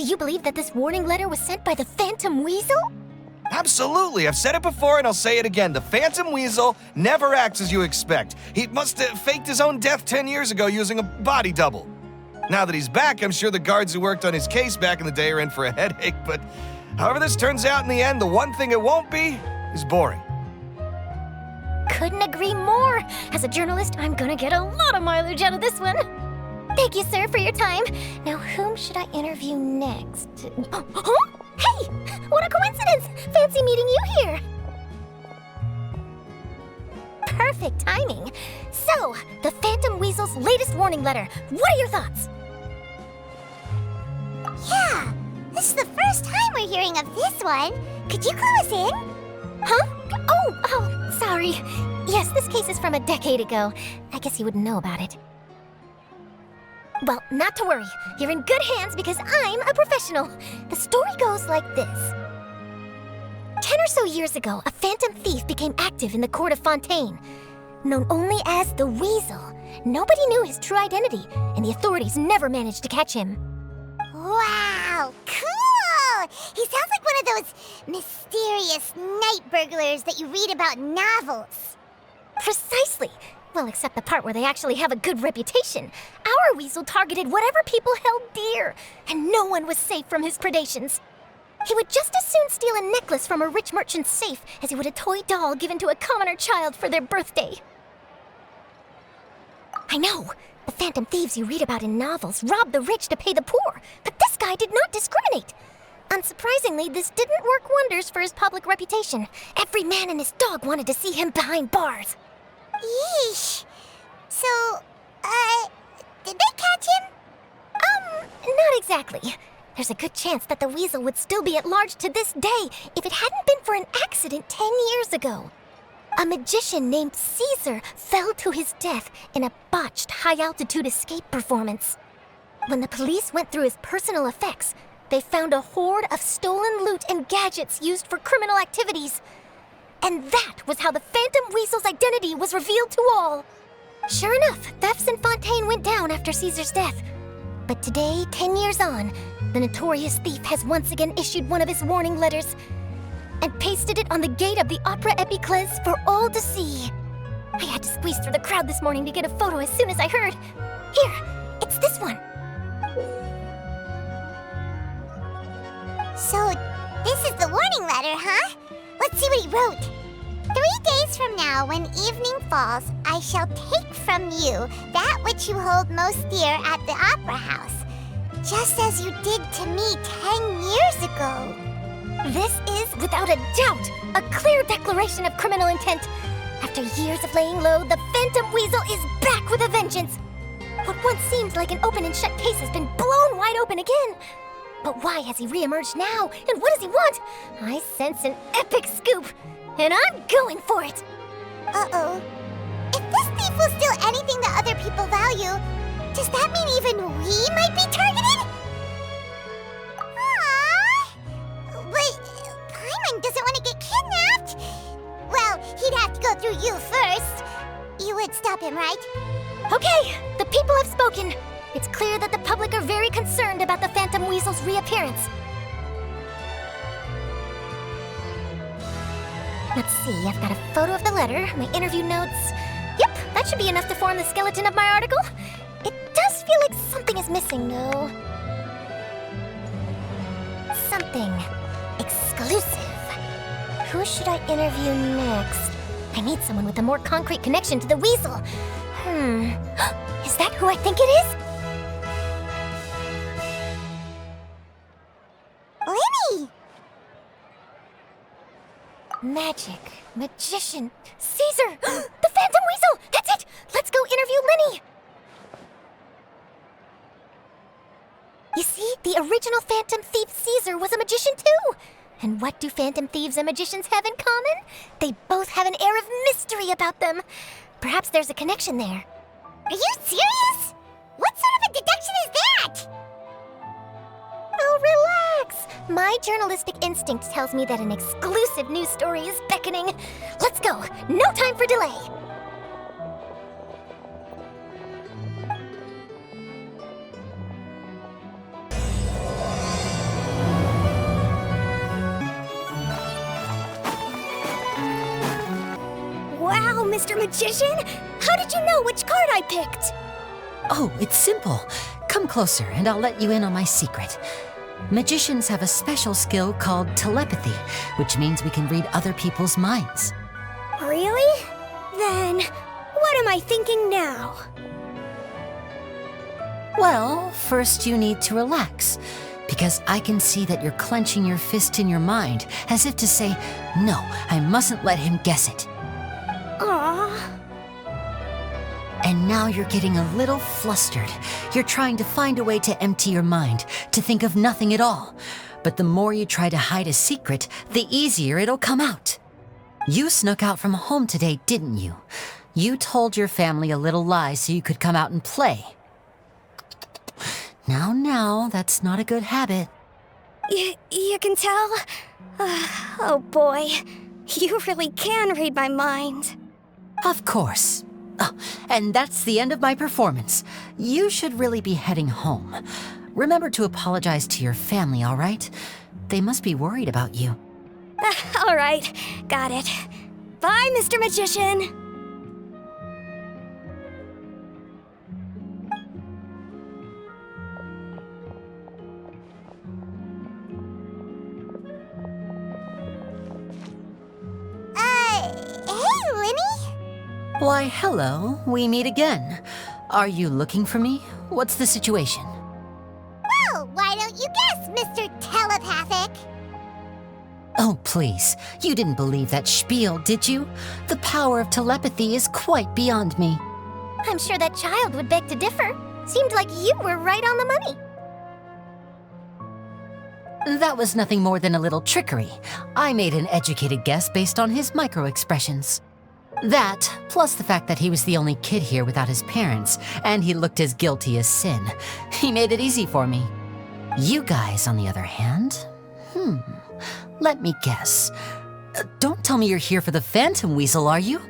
you believe that this warning letter was sent by the Phantom Weasel? Absolutely, I've said it before and I'll say it again. The Phantom Weasel never acts as you expect. He must have faked his own death 10 years ago using a body double. Now that he's back, I'm sure the guards who worked on his case back in the day are in for a headache, but however this turns out in the end, the one thing it won't be is boring. Couldn't agree more. As a journalist, I'm gonna get a lot of mileage out of this one. Thank you, sir, for your time. Now, whom should I interview next? Huh? Hey! What a coincidence! Fancy meeting you here! Perfect timing. So, the Phantom Weasel's latest warning letter. What are your thoughts? Yeah, this is the first time we're hearing of this one. Could you clue us in? Huh? Oh, sorry. Yes, this case is from a decade ago. I guess you wouldn't know about it. Well, not to worry. You're in good hands because I'm a professional. The story goes like this. 10 or so years ago, a phantom thief became active in the court of Fontaine. Known only as the Weasel, nobody knew his true identity, and the authorities never managed to catch him. Wow, cool! He sounds like one of those mysterious night burglars that you read about in novels. Precisely. Well, except the part where they actually have a good reputation. Our Weasel targeted whatever people held dear, and no one was safe from his predations. He would just as soon steal a necklace from a rich merchant's safe as he would a toy doll given to a commoner child for their birthday. I know, the phantom thieves you read about in novels rob the rich to pay the poor, but this guy did not discriminate. Unsurprisingly, this didn't work wonders for his public reputation. Every man and his dog wanted to see him behind bars. Yeesh. So, did they catch him? Not exactly. There's a good chance that the Weasel would still be at large to this day if it hadn't been for an accident 10 years ago. A magician named Cesar fell to his death in a botched high-altitude escape performance. When the police went through his personal effects, they found a hoard of stolen loot and gadgets used for criminal activities. And that was how the Phantom Weasel's identity was revealed to all. Sure enough, thefts in Fontaine went down after Caesar's death. But today, 10 years on, the notorious thief has once again issued one of his warning letters and pasted it on the gate of the Opera Epiclese for all to see. I had to squeeze through the crowd this morning to get a photo as soon as I heard. Here, it's this one. So, this is the warning letter, huh? Let's see what he wrote. 3 days from now, when evening falls, I shall take from you that which you hold most dear at the Opera House, just as you did to me 10 years ago. This is, without a doubt, a clear declaration of criminal intent. After years of laying low, the Phantom Weasel is back with a vengeance. What once seemed like an open and shut case has been blown wide open again. But why has he reemerged now, and what does he want? I sense an epic scoop, and I'm going for it. Uh-oh. If this thief will steal anything that other people value, does that mean even we might be targeted? Aww. But Paimon doesn't want to get kidnapped. Well, he'd have to go through you first. You would stop him, right? Okay, the people have spoken. It's clear that the public are very concerned about the Phantom Weasel's reappearance. Let's see, I've got a photo of the letter, my interview notes. Yep, that should be enough to form the skeleton of my article. It does feel like something is missing, though. Something exclusive. Who should I interview next? I need someone with a more concrete connection to the Weasel. Is that who I think it is? Lyney! Magic, magician, Cesar! The Phantom Weasel! That's it! Let's go interview Lyney! You see, the original Phantom Thief Cesar was a magician too! And what do Phantom Thieves and magicians have in common? They both have an air of mystery about them. Perhaps there's a connection there. Are you serious? What sort of a deduction is that? Oh, relax! My journalistic instinct tells me that an exclusive news story is beckoning. Let's go! No time for delay! Mr. Magician? How did you know which card I picked? Oh, it's simple. Come closer and I'll let you in on my secret. Magicians have a special skill called telepathy, which means we can read other people's minds. Really? Then, what am I thinking now? Well, first you need to relax, because I can see that you're clenching your fist in your mind, as if to say, no, I mustn't let him guess it. Aww. And now you're getting a little flustered. You're trying to find a way to empty your mind, to think of nothing at all. But the more you try to hide a secret, the easier it'll come out. You snuck out from home today, didn't you? You told your family a little lie so you could come out and play. Now, that's not a good habit. You can tell? Oh boy, you really can read my mind. Of course. Oh, and that's the end of my performance. You should really be heading home. Remember to apologize to your family, all right? They must be worried about you. All right, got it. Bye, Mr. Magician. Hey, Lyney? Why, hello. We meet again. Are you looking for me? What's the situation? Well, why don't you guess, Mr. Telepathic? Oh, please. You didn't believe that spiel, did you? The power of telepathy is quite beyond me. I'm sure that child would beg to differ. Seemed like you were right on the money. That was nothing more than a little trickery. I made an educated guess based on his micro-expressions. That, plus the fact that he was the only kid here without his parents, and he looked as guilty as sin. He made it easy for me. You guys, on the other hand, let me guess. Don't tell me you're here for the Phantom Weasel, are you?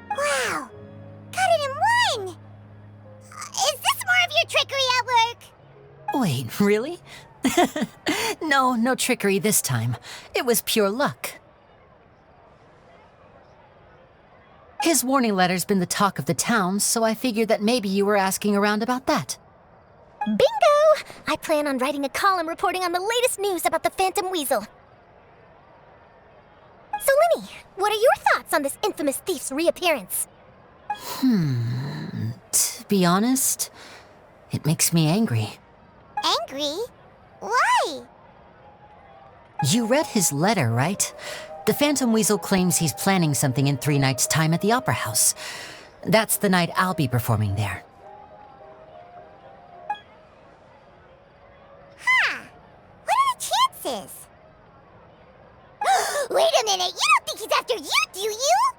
Wow, got it in one! Is this more of your trickery at work? Wait, really? No trickery this time. It was pure luck. His warning letter's been the talk of the town, so I figured that maybe you were asking around about that. Bingo! I plan on writing a column reporting on the latest news about the Phantom Weasel. So, Lyney, what are your thoughts on this infamous thief's reappearance? To be honest, it makes me angry. Angry? Why? You read his letter, right? The Phantom Weasel claims he's planning something in 3 nights' time at the Opera House. That's the night I'll be performing there. Huh. What are the chances? Wait a minute, you don't think he's after you, do you?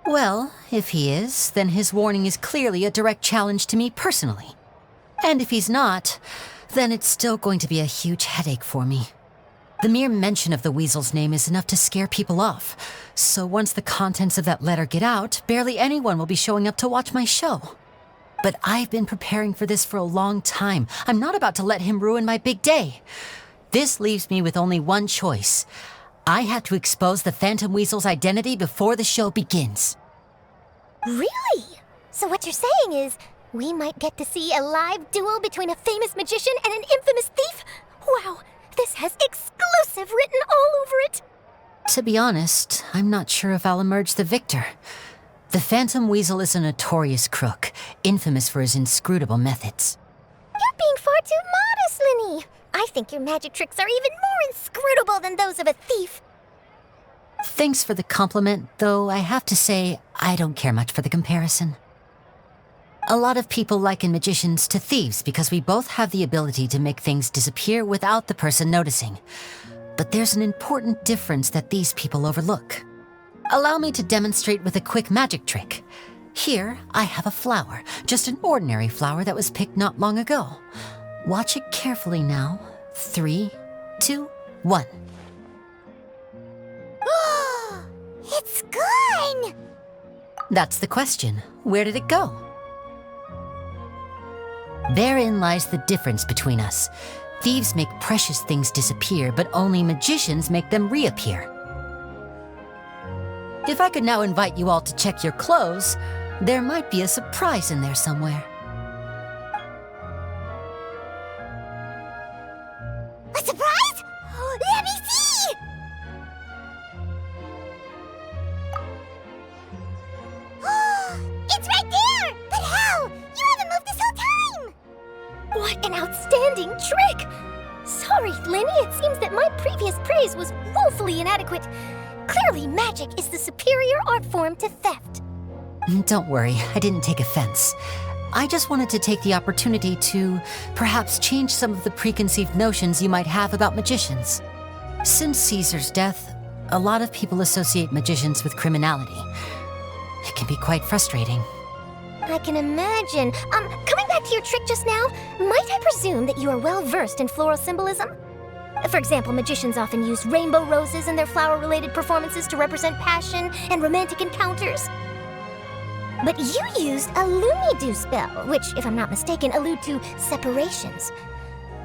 Well, if he is, then his warning is clearly a direct challenge to me personally. And if he's not, then it's still going to be a huge headache for me. The mere mention of the Weasel's name is enough to scare people off. So once the contents of that letter get out, barely anyone will be showing up to watch my show. But I've been preparing for this for a long time. I'm not about to let him ruin my big day. This leaves me with only one choice. I have to expose the Phantom Weasel's identity before the show begins. Really? So what you're saying is, we might get to see a live duel between a famous magician and an infamous thief? Wow, this has exclusive written all over it. To be honest, I'm not sure if I'll emerge the victor. The Phantom Weasel is a notorious crook, infamous for his inscrutable methods. You're being far too modest, Lyney. I think your magic tricks are even more inscrutable than those of a thief. Thanks for the compliment, though I have to say I don't care much for the comparison. A lot of people liken magicians to thieves because we both have the ability to make things disappear without the person noticing. But there's an important difference that these people overlook. Allow me to demonstrate with a quick magic trick. Here, I have a flower, just an ordinary flower that was picked not long ago. Watch it carefully now. 3, 2, 1. It's gone! That's the question. Where did it go? Therein lies the difference between us. Thieves make precious things disappear, but only magicians make them reappear. If I could now invite you all to check your clothes, there might be a surprise in there somewhere. A surprise? Let me see! It's right there! But how? You haven't moved this whole time! What an outstanding trick! Sorry, Lyney, it seems that my previous praise was woefully inadequate. Clearly, magic is the superior art form to theft. Don't worry, I didn't take offense. I just wanted to take the opportunity to perhaps change some of the preconceived notions you might have about magicians. Since Cesar's death, a lot of people associate magicians with criminality. It can be quite frustrating. I can imagine. Coming back to your trick just now, might I presume that you are well versed in floral symbolism? For example, magicians often use rainbow roses in their flower-related performances to represent passion and romantic encounters. But you used a Lumi-Do spell, which, if I'm not mistaken, allude to separations.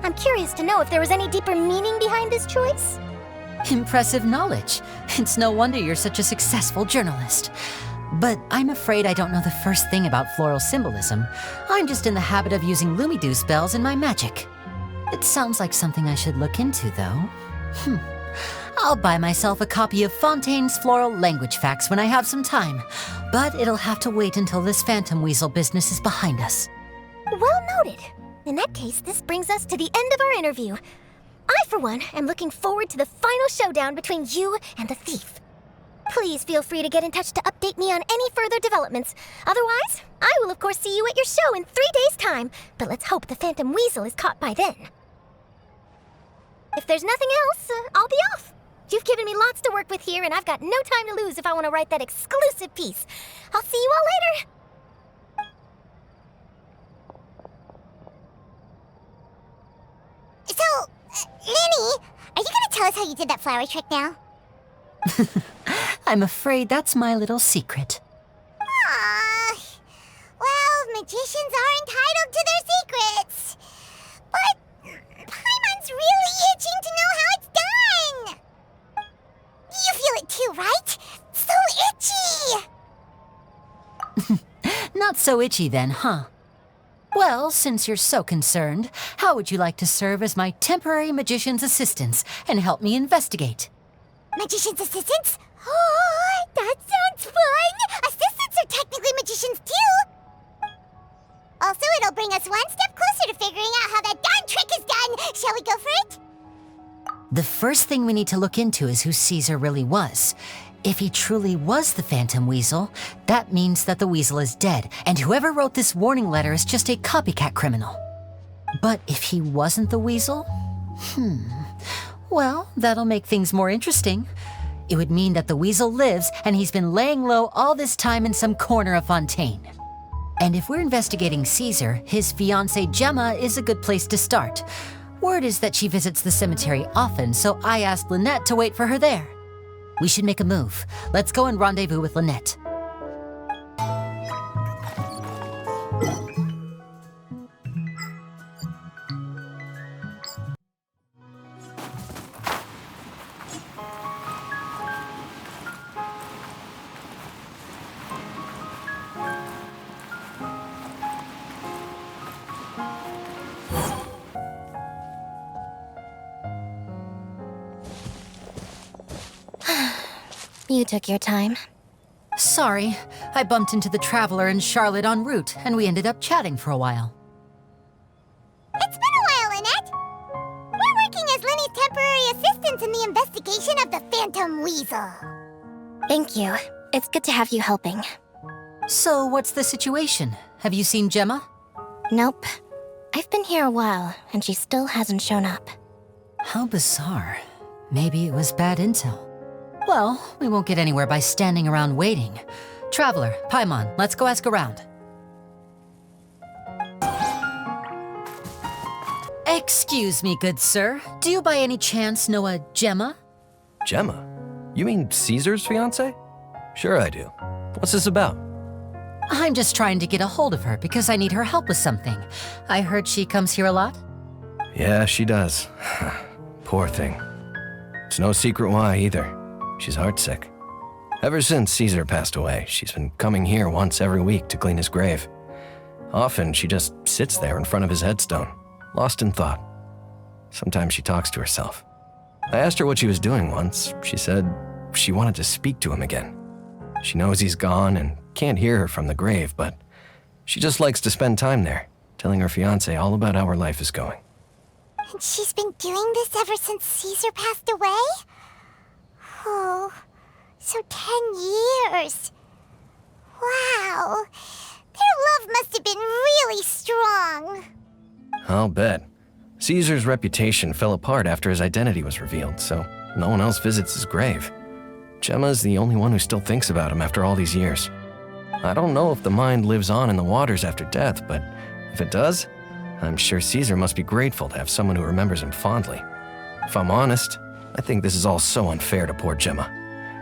I'm curious to know if there was any deeper meaning behind this choice? Impressive knowledge. It's no wonder you're such a successful journalist. But I'm afraid I don't know the first thing about floral symbolism. I'm just in the habit of using Lumi-Do spells in my magic. It sounds like something I should look into, though. I'll buy myself a copy of Fontaine's Floral Language Facts when I have some time, but it'll have to wait until this phantom weasel business is behind us. Well noted. In that case, this brings us to the end of our interview. I, for one, am looking forward to the final showdown between you and the thief. Please feel free to get in touch to update me on any further developments. Otherwise, I will of course see you at your show in 3 days' time, but let's hope the phantom weasel is caught by then. If there's nothing else, I'll be off. You've given me lots to work with here, and I've got no time to lose if I want to write that exclusive piece. I'll see you all later. So, Lyney, are you gonna tell us how you did that flower trick now? I'm afraid that's my little secret. Aww. Well, magicians are entitled to their secrets. But Paimon's really itching to know how it's done. You feel it too, right? So itchy! Not so itchy then, huh? Well, since you're so concerned, how would you like to serve as my temporary magician's assistants and help me investigate? Magician's assistants? Oh, that sounds fun! Assistants are technically magicians too! Also, it'll bring us one step closer to figuring out how that darn trick is done! Shall we go for it? The first thing we need to look into is who Cesar really was. If he truly was the Phantom Weasel, that means that the weasel is dead, and whoever wrote this warning letter is just a copycat criminal. But if he wasn't the weasel? Well, that'll make things more interesting. It would mean that the weasel lives, and he's been laying low all this time in some corner of Fontaine. And if we're investigating Cesar, his fiancée Jemma is a good place to start. Word is that she visits the cemetery often, so I asked Lynette to wait for her there. We should make a move. Let's go and rendezvous with Lynette. You took your time. Sorry, I bumped into the Traveler and Charlotte en route, and we ended up chatting for a while. It's been a while, Lynette. We're working as Lyney's temporary assistants in the investigation of the Phantom Weasel. Thank you. It's good to have you helping. So, what's the situation? Have you seen Jemma? Nope. I've been here a while, and she still hasn't shown up. How bizarre. Maybe it was bad intel. Well, we won't get anywhere by standing around waiting. Traveler, Paimon, let's go ask around. Excuse me, good sir. Do you by any chance know a Jemma? Jemma? You mean Cesar's fiancée? Sure I do. What's this about? I'm just trying to get a hold of her because I need her help with something. I heard she comes here a lot. Yeah, she does. Poor thing. It's no secret why either. She's heartsick. Ever since Cesar passed away, she's been coming here once every week to clean his grave. Often, she just sits there in front of his headstone, lost in thought. Sometimes she talks to herself. I asked her what she was doing once. She said she wanted to speak to him again. She knows he's gone and can't hear her from the grave, but she just likes to spend time there, telling her fiancé all about how her life is going. And she's been doing this ever since Cesar passed away? Oh, so 10 years. Wow. Their love must have been really strong. I'll bet. Caesar's reputation fell apart after his identity was revealed, so no one else visits his grave. Jemma's the only one who still thinks about him after all these years. I don't know if the mind lives on in the waters after death, but if it does, I'm sure Cesar must be grateful to have someone who remembers him fondly. If I'm honest, I think this is all so unfair to poor Jemma.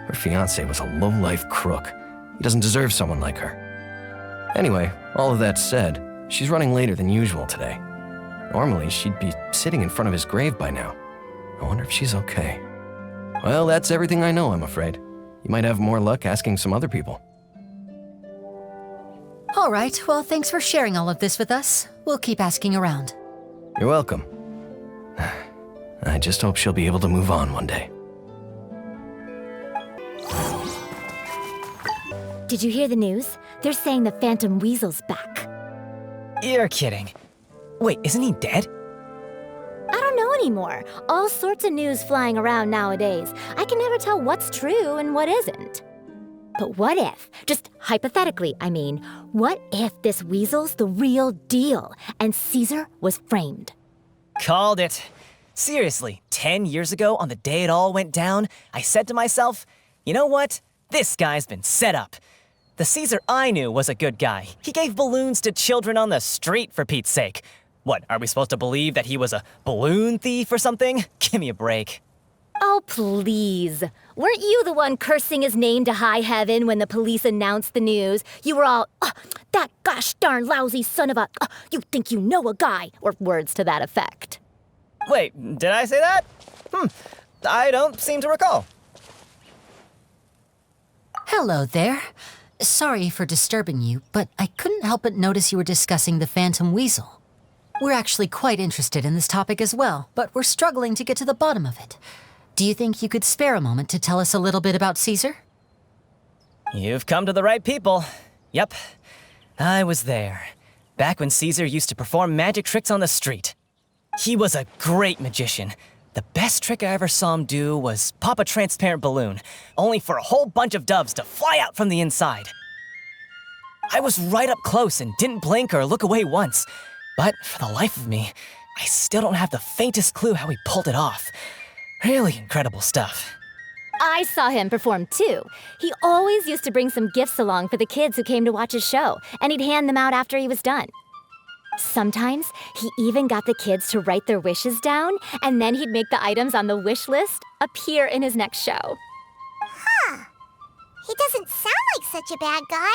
Her fiancé was a low-life crook. He doesn't deserve someone like her. Anyway, all of that said, she's running later than usual today. Normally, she'd be sitting in front of his grave by now. I wonder if she's okay. Well, that's everything I know, I'm afraid. You might have more luck asking some other people. All right, well, thanks for sharing all of this with us. We'll keep asking around. You're welcome. I just hope she'll be able to move on one day. Did you hear the news? They're saying the Phantom Weasel's back. You're kidding. Wait, isn't he dead? I don't know anymore. All sorts of news flying around nowadays. I can never tell what's true and what isn't. But what if, just hypothetically, I mean, what if this weasel's the real deal and Cesar was framed? Called it. Seriously, 10 years ago, on the day it all went down, I said to myself, you know what? This guy's been set up. The Cesar I knew was a good guy. He gave balloons to children on the street, for Pete's sake. What, are we supposed to believe that he was a balloon thief or something? Give me a break. Oh, please. Weren't you the one cursing his name to high heaven when the police announced the news? You were all, oh, that gosh darn lousy son of a, you think you know a guy, or words to that effect. Wait, did I say that? I don't seem to recall. Hello there. Sorry for disturbing you, but I couldn't help but notice you were discussing the Phantom Weasel. We're actually quite interested in this topic as well, but we're struggling to get to the bottom of it. Do you think you could spare a moment to tell us a little bit about Cesar? You've come to the right people. Yep, I was there. Back when Cesar used to perform magic tricks on the street. He was a great magician. The best trick I ever saw him do was pop a transparent balloon, only for a whole bunch of doves to fly out from the inside. I was right up close and didn't blink or look away once, but for the life of me, I still don't have the faintest clue how he pulled it off. Really incredible stuff. I saw him perform too. He always used to bring some gifts along for the kids who came to watch his show, and he'd hand them out after he was done. Sometimes, he even got the kids to write their wishes down, and then he'd make the items on the wish list appear in his next show. Huh. He doesn't sound like such a bad guy.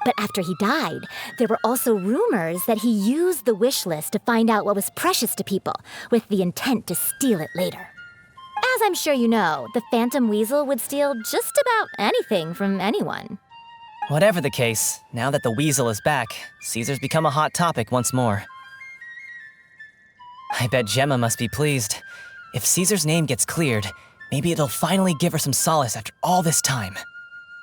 But after he died, there were also rumors that he used the wish list to find out what was precious to people, with the intent to steal it later. As I'm sure you know, the Phantom Weasel would steal just about anything from anyone. Whatever the case, now that the weasel is back, Caesar's become a hot topic once more. I bet Jemma must be pleased. If Caesar's name gets cleared, maybe it'll finally give her some solace after all this time.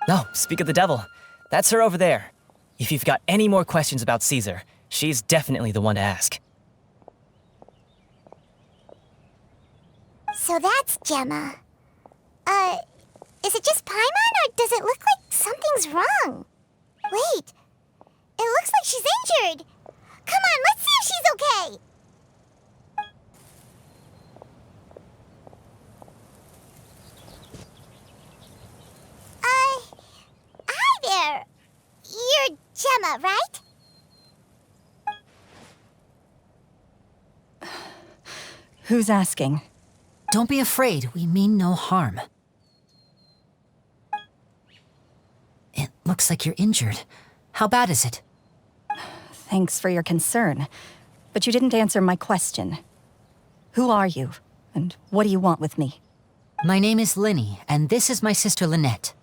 Oh, speak of the devil. That's her over there. If you've got any more questions about Cesar, she's definitely the one to ask. So that's Jemma. Is it just Paimon, or does it look like something's wrong? Wait, it looks like she's injured. Come on, let's see if she's okay. Hi there. You're Jemma, right? Who's asking? Don't be afraid, we mean no harm. It looks like you're injured. How bad is it? Thanks for your concern, but you didn't answer my question. Who are you, and what do you want with me? My name is Lyney, and this is my sister Lynette.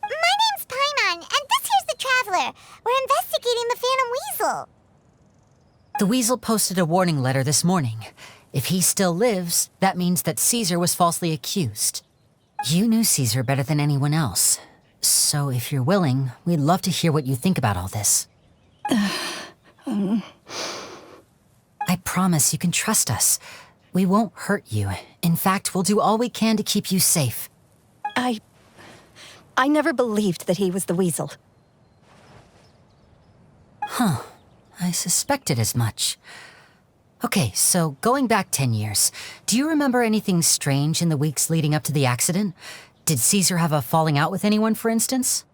My name's Paimon, and this here's the Traveler. We're investigating the Phantom Weasel. The Weasel posted a warning letter this morning. If he still lives, that means that Cesar was falsely accused. You knew Cesar better than anyone else. So if you're willing, we'd love to hear what you think about all this. I promise you can trust us. We won't hurt you. In fact, we'll do all we can to keep you safe. I never believed that he was the Weasel. Huh. I suspected as much. Okay, so going back 10 years, do you remember anything strange in the weeks leading up to the accident? Did Cesar have a falling out with anyone, for instance?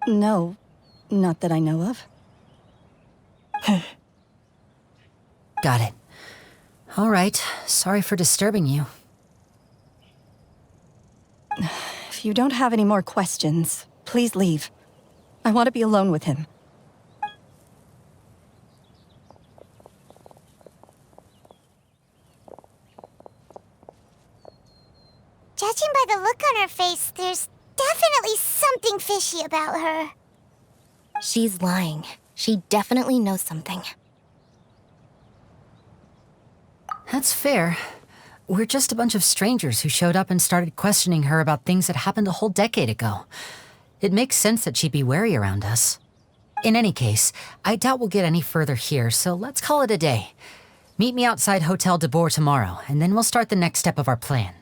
No, not that I know of. Got it. All right, sorry for disturbing you. If you don't have any more questions, please leave. I want to be alone with him. Judging by the look on her face, there's definitely something fishy about her. She's lying. She definitely knows something. That's fair. We're just a bunch of strangers who showed up and started questioning her about things that happened a whole decade ago. It makes sense that she'd be wary around us. In any case, I doubt we'll get any further here, so let's call it a day. Meet me outside Hotel de Boer tomorrow, and then we'll start the next step of our plan.